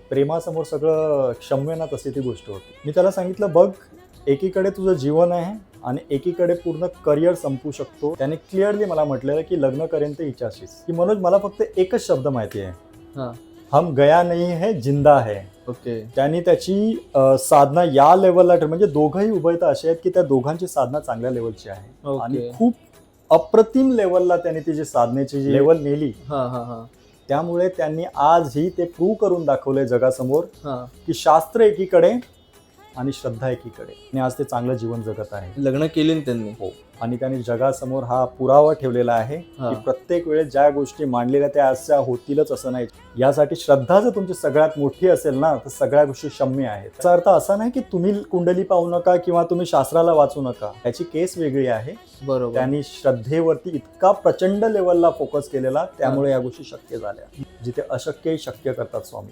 प्रेमासमोर सगळं क्षम्य ना, तशी ती गोष्ट होती. मी त्याला सांगितलं, बघ एकीकडे तुझं जीवन आहे आणि एकीकडे पूर्ण करिअर संपू शकतो. त्याने क्लिअरली मला म्हटलेलं की लग्न करेन ते हिच्याशीच. की मनोज मला फक्त एकच शब्द माहिती आहे, हा. हम गया नहीं है जिंदा है. ओके. त्यांनी त्याची साधना या लेवलला म्हणजे दोघंही उभयता असे आहेत की त्या दोघांची साधना चांगल्या लेवलची आहे ओके. आणि खूप अप्रतिम लेवलला त्यांनी ती जी साधनेची जी लेवल नेली. हा हा हा. त्यामुळे त्यांनी आजही ते प्रूव्ह करून दाखवलंय जगासमोर हा. की शास्त्र एकीकडे आणि श्रद्धा एकीकडे, आणि आज ते चांगलं जीवन जगत आहे. लग्न केली ना त्यांनी. हो, आणि त्यांनी जगासमोर हा पुरावा ठेवलेला आहे हा. की प्रत्येक वेळेस ज्या गोष्टी मांडलेल्या त्या अशा होतीलच असं नाही. यासाठी श्रद्धा जर तुमची सगळ्यात मोठी असेल ना, तर सगळ्या गोष्टी क्षम्य आहेत. याचा अर्थ असा नाही की तुम्ही कुंडली पाहू नका किंवा तुम्ही शास्त्राला वाचू नका. त्याची केस वेगळी आहे. बरोबर. त्यांनी श्रद्धेवरती इतका प्रचंड लेवलला फोकस केलेला, त्यामुळे या गोष्टी शक्य झाल्या. जिथे अशक्य शक्य करतात स्वामी.